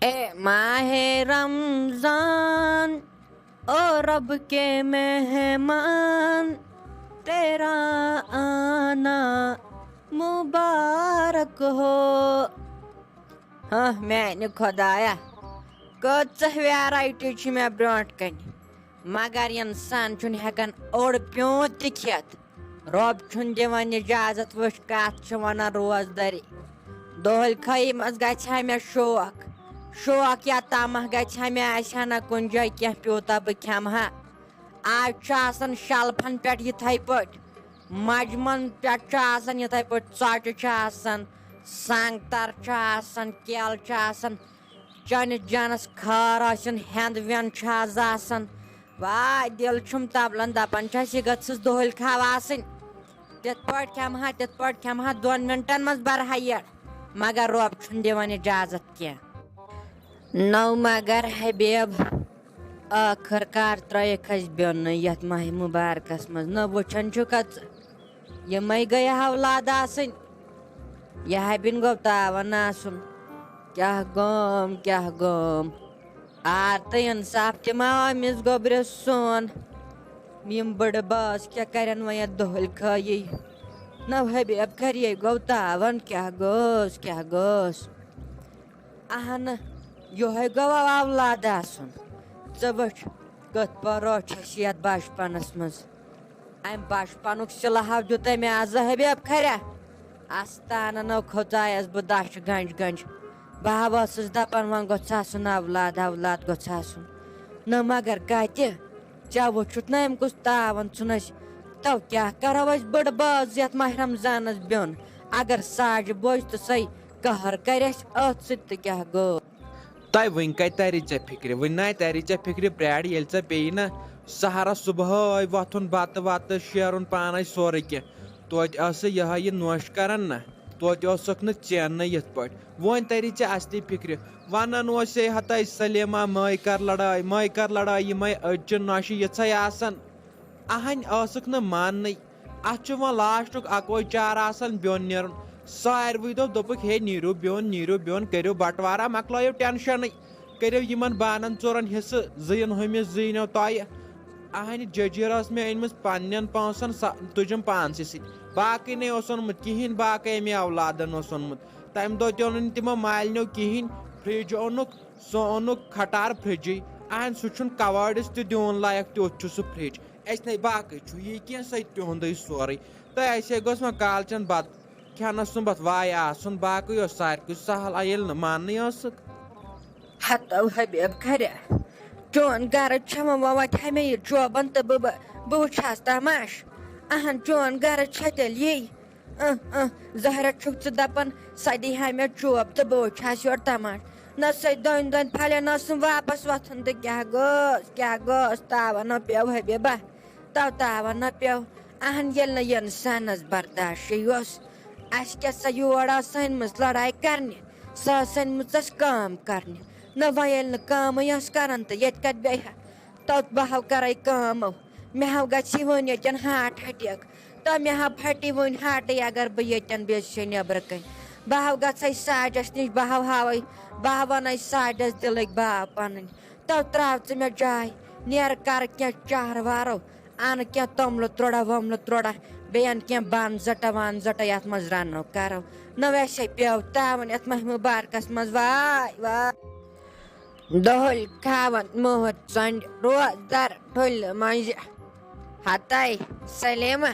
اے ماہ رمضان او رب کے مہمان تیرا آنا مبارک ہو. ہاں میانہِ خۄدایا کۭژاہ ویرایٹی چھِ مےٚ برونٛٹھ کَنہِ مگر اِنسان چھُنہٕ ہٮ۪کان اوٚڑ پیوٗنٛت تہِ کھٮ۪تھ. رۄب چھُنہٕ دِوان اِجازت وٕچھ کَتھ چھِ وَنان روزدٔری. دۄہلہِ خٲیی منٛز گژھِ ہا مےٚ شوق یا تَماہ گژھِ ہا مےٚ آسہِ ہا نہ کُنہِ جایہِ کینٛہہ پیوٗتاہ بہٕ کھٮ۪مہٕ ہا. آز چھُ آسان شَلفَن پٮ۪ٹھ یِتھَے پٲٹھۍ مَجمَن پٮ۪ٹھ چھُ آسان یِتھَے پٲٹھۍ ژۄچہِ چھِ آسان سنٛگتر چھُ آسان کیلہٕ چھُ آسان چٲنِس جانَس خٲر ٲسِن ہٮ۪نٛد وٮ۪نٛد چھُ آز آسان. واے دِل چھُم تَبلان دَپان چھَس یہِ گٔژھٕس دۄہلہِ کھاو آسٕنۍ. تِتھ پٲٹھۍ کھٮ۪مہٕ ہا 2 مِنٹَن منٛز بَرٕ ہا یٔڈ مگر رۄب چھُنہٕ دِوان اِجازت کینٛہہ. نو مگر حبیب ٲخٕر کار ترٛٲیِکھ اَسہِ بیوٚنٕے یَتھ ماہِ مُبارکَس منٛز. نہ وٕچھان چھُکھا ژٕ یِمَے گٔے اولاد آسٕنۍ یہِ حبیٖن گوٚو تاوَن آسُن. کیٛاہ گوم آر تہٕ اِنصاف تہِ ما أمِس گوٚبرِس سون. یِم بٕڈٕ بٲژ کیٛاہ کَرن وۄنۍ یَتھ دۄہلہِ خٲیی. نو حبیب خریے گوٚو تاوَن کیٛاہ گوٚس اہنہٕ یِہوٚے گوٚو اولاد آسُن. ژٕ وٕچھ کِتھ پٲٹھۍ روٚچھ اَسہِ یَتھ بَچپَنَس منٛز. اَمہِ بَچپَنُک صِلحہ دیُت مےٚ آزٕ حبیب کھریا. اَستانہٕ نو کھوژایَس بہٕ دَچھِ گنٛجہِ بہٕ ہا ٲسٕس دَپان وۄنۍ گوٚژھ آسُن اولاد گوٚژھ آسُن. نہ مگر کَتہِ ژےٚ وٕچھُتھ نہ أمۍ کُس تاوَن ژھُن اَسہِ. تو کیٛاہ کَرو أسۍ بٕڈٕ بٲژ یَتھ ماہِ رمضانَس بیوٚن اگر ساجہِ بوٚچھ تہٕ سۄے قہر کَرِ اَسہِ أتھۍ سۭتۍ تہٕ کیٛاہ گوٚو. تۄہہِ وٕنۍ کَتہِ تَری ژےٚ فِکرِ وٕنۍ نَے تَری ژےٚ فِکرِ برٛارِ ییٚلہِ ژےٚ پیٚیہِ نہ سحرس صُبحٲے وۄتھُن بَتہٕ وَتہٕ شیرُن پانے سورُے کینٛہہ توتہِ ٲسٕے یِہوٚے یہِ نوش کَران نہ توتہِ اوسُکھ نہٕ چیننٕے یِتھ پٲٹھۍ. وۄنۍ تَری ژےٚ اَصلی فِکرِ وَنان اوسے ہَتَے سلیما مٲے کر لڑٲے یِمَے أڑچہِ نۄشہِ یِژھَے آسان اَہَنۍ ٲسٕکھ نہٕ ماننٕے. اَتھ چھُ وۄنۍ لاسٹُک اَکوے چار آسان بیوٚن نیرُن. ساروٕے دوٚپُکھ ہے نیٖرِو بیوٚن کٔرِو بَٹوارا مۄکلٲیِو ٹٮ۪نشَنٕے کٔرِو یِمن بانن ژورَن حِصہٕ زٕیِن ہُمِس زٕیِنو تۄہہِ. اَہنہِ جٔجیٖر ٲس مےٚ أنمٕژ پنٛنٮ۪ن پونٛسن تُجِم پانسٕے سۭتۍ باقٕے نَے اوس اوٚنمُت کِہینۍ باقٕے اَمہِ اولادن اوس اوٚنمُت. تَمہِ دۄہ تہِ اوٚنُن تِمو مالنیو کِہینۍ فرج اوٚنُکھ سُہ اوٚنُکھ کھٹار فرجٕے. اَہنہِ سُہ چھُنہٕ کَوٲڈِس تہِ دیُن لایق تیُتھ چھُ سُہ فرج. اَسہِ نَے باقٕے چھُ یی کینٛہہ سۄ تِہُنٛدُے سورُے تہٕ اَسے گوٚژھ وۄنۍ کالچن بَتہٕ کھٮ۪نَس سُمبتھ واے آسُن باقٕے اوس ساروٕے سہل ییٚلہِ نہٕ ماننٕے ٲسٕکھ. ہتو حبیب کھریا چون گرٕ چھَمہٕ وۄنۍ وَتہِ ہا مےٚ یہِ چوبَن تہٕ بہٕ وٕچھ ہَس تماش. اہن چون گرٕ چھےٚ تیٚلہِ یی ظٲہرا چھُکھ ژٕ دَپان سۄ دی ہا مےٚ چوب تہٕ بہٕ وٕچھ ہَس یورٕ تماش. نہ سۄ دۄنۍ پھلٮ۪ن ٲسٕم واپس وۄتھُن تہٕ کیٛاہ گوس تاوَنا پیوٚو حبیبا تاوَنا پیوٚو. اہن ییٚلہِ نہٕ اِنسانَس برداشٕے اوس اَسہِ کیٛاہ سۄ یور ٲس أنمٕژ لڑایہِ کَرنہِ سۄ ٲس أنمٕژ اَسہِ کٲم کَرنہِ. نہ وۄنۍ ییٚلہِ نہٕ کٲمٕے ٲس کَران تہٕ ییٚتہِ کَتہِ بیٚیہِ ہا توٚت بہٕ ہاو کَرَے کٲمو مےٚ ہاو گژھِ وٕنۍ ییٚتٮ۪ن ہاٹ اَٹیک تہٕ مےٚ ہاو پھَٹی وٕنۍ ہاٹٕے اگر بہٕ ییٚتٮ۪ن بیٚیہِ چھے نٮ۪برٕ کَنۍ. بہٕ ہاو گژھَے ساجَس نِش بہٕ ہاو وَنَے ساجَس دِلٕکۍ باو پَنٕنۍ تو ترٛاو ژٕ مےٚ جاے نیرٕ کَرٕ کینٛہہ چارٕ وارو اَنہٕ کینٛہہ توٚملہٕ تروڑا ووٚملہٕ تروڑا بیٚیہِ اَنہٕ کینٛہہ بانہٕ زٔٹا یَتھ منٛز رَنو کَرو. نہ ویسے پیوٚو تاوُن یَتھ ماہِ مُبارکَس منٛز واے دۄہلہِ کھاوان موہر ژۄنٛڈِ روزدار ٹھُلہِ منٛزِ ہَتَے سلیما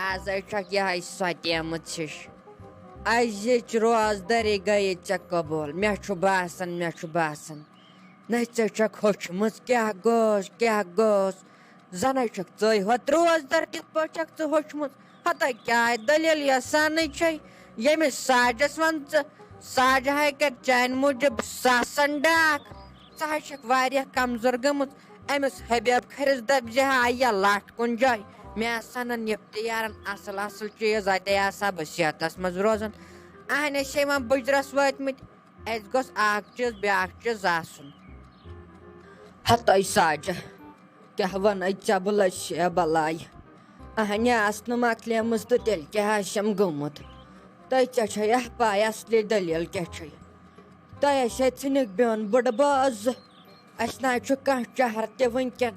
آزَے چھکھ یِہوٚے سۄتیمٕژ ہِش. أزِچ روزدٲری گٔیے ژےٚ قبوٗل مےٚ چھُ باسان نہ ژےٚ چھکھ ہوٚچھمٕژ کیٛاہ گوس زَنَے چھکھ ژٕے ہوت روزدار کِتھ پٲٹھۍ چھکھ ژٕ ہوٚچھمٕژ. ہَتَے کیٛاہ دٔلیٖل یَسانٕے چھے ییٚمِس ساجَس وَن ژٕ ساجہِ ہَے کَرِ چانہِ موٗجوٗب ساسَن ڈاکھ. ژٕ ہَے چھکھ واریاہ کمزور گٔمٕژ أمِس حبیب کھٔرِس دَپہِ زِ ہاے یا لَٹھ کُنہِ جایہِ مےٚ آسہٕ ہَن نِفتِیارَن اَصٕل چیٖز اَتے آسہٕ ہا بہٕ صحتَس منٛز روزان. اَہنہِ أسۍ چھے وۄنۍ بٕجرَس وٲتۍمٕتۍ اَسہِ گوٚژھ اَکھ چیٖز بیٛاکھ چیٖز آسُن. ہَتَے ساجا کیٛاہ وَنَے ژےٚ بہٕ لٔچھِ بَلاے. اَہنہِ آسنہٕ مۄکلیمٕژ تہٕ تیٚلہِ کیٛاہ آسٮ۪م گوٚمُت تہٕ ژےٚ چھے پاے اَصلی دٔلیٖل کیٛاہ چھے. تۄہہِ ٲسۍ ژھٕنِکھ بیوٚن بٕڈٕ بٲژ اَسہِ نہ حظ چھُ کانٛہہ چہر تہِ وٕنکٮ۪ن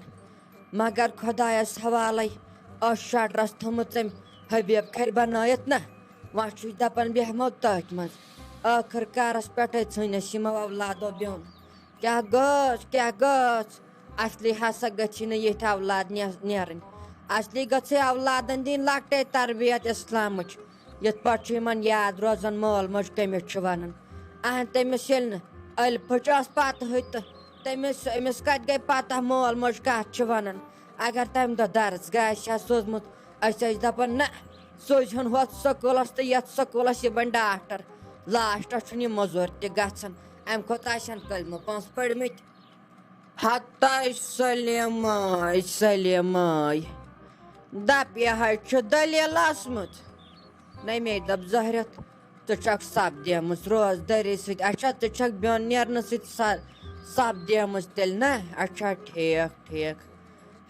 مگر خۄدایَس حوالَے ٲس شٹرَس تھٲومٕژ أمۍ حبیٖب کھرِ بنٲیِتھ نہ وۄنۍ چھُس دَپان بیٚہمو تٔتھۍ منٛز ٲخٕر کارَس پٮ۪ٹھَے ژھٕنۍ اَسہِ یِمو اولادو بیوٚن کیٛاہ گٔژھ اَصلی ہسا گٔژھی نہٕ یِتھۍ اولاد نیرٕنۍ اَصلی گٔژھٕے اولادَن دِنۍ لۄکٹے تربیت اِسلامٕچ یِتھ پٲٹھۍ چھُ یِمن یاد روزان مول موج کٔمِس چھُ وَنان اہن تٔمِس ییٚلہِ نہٕ ألۍ پھٕچ ٲس پَتہٕے تہٕ أمِس کَتہِ گٔے پَتہ مول موج کَتھ چھِ وَنان اگر تَمہِ دۄہ درسگاہ آسہِ ہا سوٗزمُت أسۍ ٲسۍ دَپان نہ سوٗزہُن ہُتھ سکوٗلَس تہٕ یَتھ سکوٗلَس یہِ بَنہِ ڈاکٹر لاسٹَس چھُنہٕ یہِ موٚزوٗرۍ تہِ گژھان اَمہِ کھۄتہٕ آسن کٔلمہٕ پانٛژھ پٔرمٕتۍ ہَتاے سلیمٲے دَپ یہِ حظ چھُ دٔلیٖل ٲسمٕژ نَمے دَپ زہرٮ۪تھ ژٕ چھَکھ سپدیمٕژ روزدٲری سۭتۍ اچھا ژٕ چھَکھ بیوٚن نیرنہٕ سۭتۍ سپدیمٕژ تیٚلہِ نہ اچھا ٹھیٖک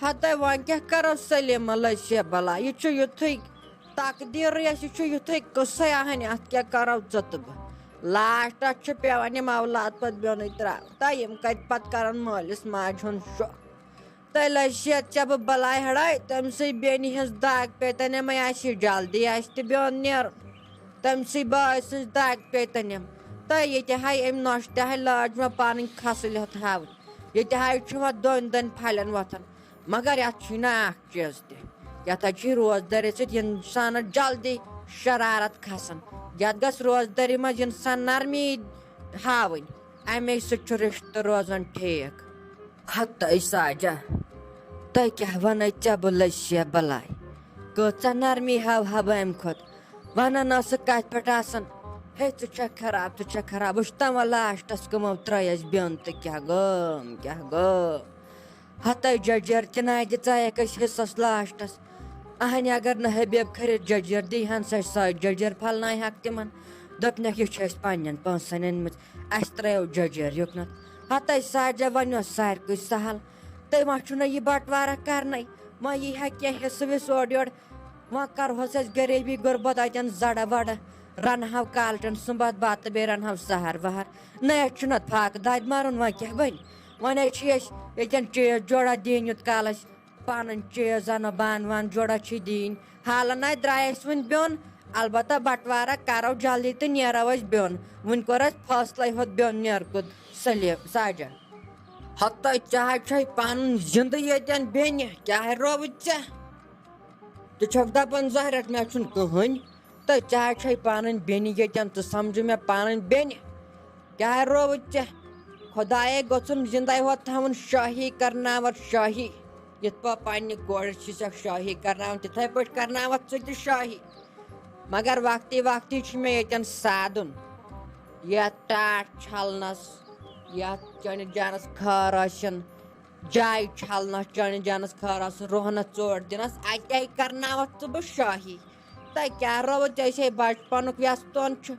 ہَتاے وۄنۍ کیٛاہ کَرو سلیمہ لٔسیا بَلا یہِ چھُ یُتھُے تقدیٖرٕے اَسہِ یہِ چھُ یُتھُے قٕصَے اَہَنہِ اَتھ کیٛاہ کَرو ژٕ تہٕ بہٕ لاسٹَس چھُ پٮ۪وان یِم اولاد پَتہٕ بیوٚنٕے ترٛاوُن تہٕ یِم کَتہِ پَتہٕ کَرَن مٲلِس ماجہِ ہُنٛد شوق تہٕ لٔسیا ژےٚ بہٕ بَلاے ہَڑاے تٔمۍ بیٚنہِ ہِنٛز دَگ پیتَنٮ۪مَے آسہِ یہِ جلدی آسہِ تہِ بیوٚن نیرُن تٔمۍسٕے بٲے سٕنٛز دَگ پیتَنٮ۪م تہٕ ییٚتہِ ہاے أمۍ نۄش تہِ ہاے لٲج مےٚ پَنٕنۍ کھَسٕلۍ ہُتھ ہاوٕنۍ ییٚتہِ حظ چھُ وۄنۍ دۄن پھَلٮ۪ن وۄتھان مگر یَتھ چھُے نہ اَکھ چیٖز تہِ یَتھ حظ چھُے روزدٲری سۭتۍ اِنسانَس جلدی شرارت کھَسان یَتھ گژھِ روزدٲری منٛز اِنسان نرمی ہاوٕنۍ اَمے سۭتۍ چھُ رِشتہٕ روزان ٹھیٖک ہَتاے ساجا تۄہہِ کیٛاہ وَنَے ژےٚ بہٕ لٔسیا بَلاے کۭژاہ نرمی ہاوہا بہٕ اَمہِ کھۄتہٕ وَنان ٲسٕکھ کَتھ پٮ۪ٹھ آسان ہے ژٕ چھَکھ خراب وٕچھتَن وۄنۍ لاسٹَس کٕمو ترٛٲے اَسہِ بیوٚن تہٕ کیٛاہ گوٚو ہَتاے جَجَر تہِ نَے ژایَکھ أسۍ حِصَس لاسٹَس اَہنہِ اگر نہٕ حبیٖب کھٔرِتھ جَجَر دی ہَن سۄ جَجَر پھَلنایہَکھ تِمَن دوٚپنَکھ یہِ چھُ اَسہِ پنٛنٮ۪ن پونٛسَن أنۍمٕژ اَسہِ ترٛٲیو جَجَر یُکنَتھ ہَتاے ساجا وۄنۍ اوس ساروٕے سہل تُہۍ وۄنۍ چھُنہ یہِ بَٹوارا کَرنَے وۄنۍ یی ہا کینٛہہ حِصہٕ وِصہٕ اورٕ یورٕ وۄنۍ کَرہوس أسۍ غریٖبی غُربت اَتٮ۪ن زَڈٕ وَڈٕ رَنہَو کالچَن سُمبَتھ بَتہٕ بیٚیہِ رَنہَو سَہَر وَہَر نہ اَسہِ چھُنہ پھاکہٕ دادِ مارُن وۄنۍ کیٛاہ بَنہِ وۄنۍ حظ چھِ أسۍ ییٚتٮ۪ن چیٖز جوڑا دِنۍ یوٗت کال أسۍ پَنٕنۍ چیٖز اَنو بانہٕ وانہٕ جوڑا چھِ دِنۍ حالَن نَے درٛاے اَسہِ وٕنۍ بیوٚن البتہ بَٹوارا کَرو جلدی تہٕ نیرو أسۍ بیوٚن وٕنۍ کوٚر اَسہِ فٲصلَے ہوٚت بیوٚن نیرکُت ساجا ہَتاے ژےٚ حظ چھے پَنُن زِندٕ ییٚتٮ۪ن بیٚنہِ کیٛاہ رووُتھ ژےٚ ژٕ چھَکھ دَپان زہرٮ۪تھ مےٚ چھُنہٕ کٕہٕنۍ تہٕ ژےٚ حظ چھے پَنٕنۍ بیٚنہِ ییٚتٮ۪ن ژٕ سَمجھِ مےٚ پَنٕنۍ بیٚنہِ کیٛاہ رووُتھ ژےٚ خۄدایے گوٚژھُم زِندَے ہوت تھاوُن شٲہی کَرناوَتھ شٲہی یِتھ پٲٹھۍ پنٛنہِ کورِ چھِسَکھ شٲہی کَرناوان تِتھَے پٲٹھۍ کَرناوَتھ ژٕ تہِ شٲہی مگر وقتی چھُ مےٚ ییٚتٮ۪ن سادُن یَتھ ٹاٹھ چھَلنَس یَتھ چٲنِس جانَس خٲر ٲسِن جایہِ چھَلنَس چٲنِس جانَس خٲر آسُن رۄہنَس ژوٹ دِنَس اَتے کَرناوَتھ ژٕ بہٕ شٲہی تہٕ کیٛاہ رووُتھ ژےٚ ہے بَچپَنُک وٮ۪ستون چھُ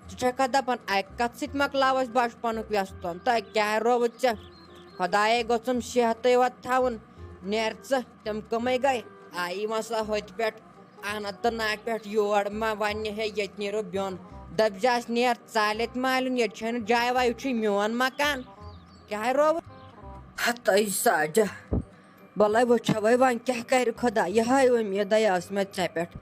ژٕ چھَکھا دَپان اَکہِ کَتھٕ سۭتۍ مۄکلاو اَسہِ بَچپَنُک وٮ۪ستون تہٕ کیٛاہ رووُتھ ژےٚ خۄدایے گوٚژھُم صحتٕے یوت تھاوُن نیر ژٕ تِم کٕمٕے گٔے آیی وۄنۍ سۄ ہوٚتہِ پٮ۪ٹھ اَننت ناگ پٮ۪ٹھ یور ما وَنہِ ہے ییٚتہِ نیرو بیوٚن دٔپۍزِہَس نیر ژالٮ۪تھ مالیُن ییٚتہِ چھے نہٕ جاے واے یہِ چھُے میون مکان کیٛاہ رووُتھ ہَتاے ساجا بَلاے وٕچھوے وۄنۍ کیٛاہ کَرِ خۄدا یِہوٚے اُمیٖدَے ٲس مےٚ ژےٚ پٮ۪ٹھ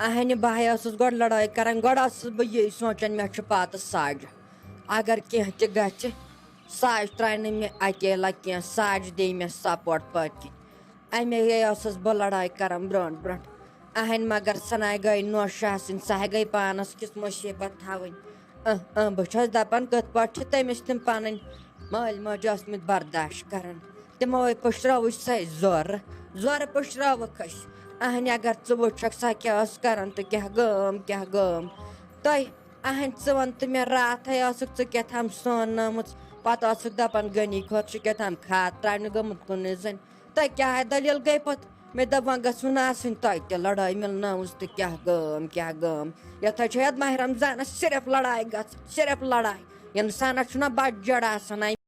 اَہنہِ بہٕ ہَے ٲسٕس گۄڈٕ لڑٲے کَران گۄڈٕ ٲسٕس بہٕ یی سونٛچان مےٚ چھُ پَتہٕ ساجہِ اگر کینٛہہ تہِ گژھِ ساجہِ ترٛایہِ نہٕ مےٚ اکیلا کینٛہہ ساجہِ دی مےٚ سپوٹ پٔتۍ کِنۍ اَمے ٲسٕس بہٕ لڑٲے کَران برٛونٛٹھ اَہنہِ مگر سۄ نَے گٔے نۄش آسٕنۍ سۄ گٔے پانَس کِژھ مُصیٖبت تھاوٕنۍ بہٕ چھَس دَپان کِتھ پٲٹھۍ چھِ تٔمِس تِم پَنٕنۍ مٲلۍ مٲجۍ ٲسمٕتۍ برداش کَران تِمو ہے پٔشراوٕچ سۄے زورٕ پٔشراوٕکھ أسۍ اَہنہِ اگر ژٕ وٕچھکھ سۄ کیٛاہ ٲس کَران تہٕ کیٛاہ گٲم تۄہہِ اَہنہِ ژٕ وَن تہٕ مےٚ راتھَے ٲسٕکھ ژٕ کیٛاہ تھام سونٛنٲومٕژ پَتہٕ ٲسٕکھ دَپان غنی خٲطرٕ چھُ کیٛاہ تھام کھاد ترٛاونہِ گوٚمُت کُنُے زٔنۍ تہٕ کیٛاہ دٔلیٖل گٔے پَتہٕ مےٚ دوٚپ وۄنۍ گٔژھوٕ نہٕ آسٕنۍ تۄہہِ تہِ لڑٲے مِلنٲوٕژ تہٕ کیٛاہ گٲم یَتھ حظ چھِ یَتھ ماہِ رمضانَس صرف لڑایہِ گژھان صرف لڑاے اِنسانَس چھُنہ بَجہِ جَڑ آسان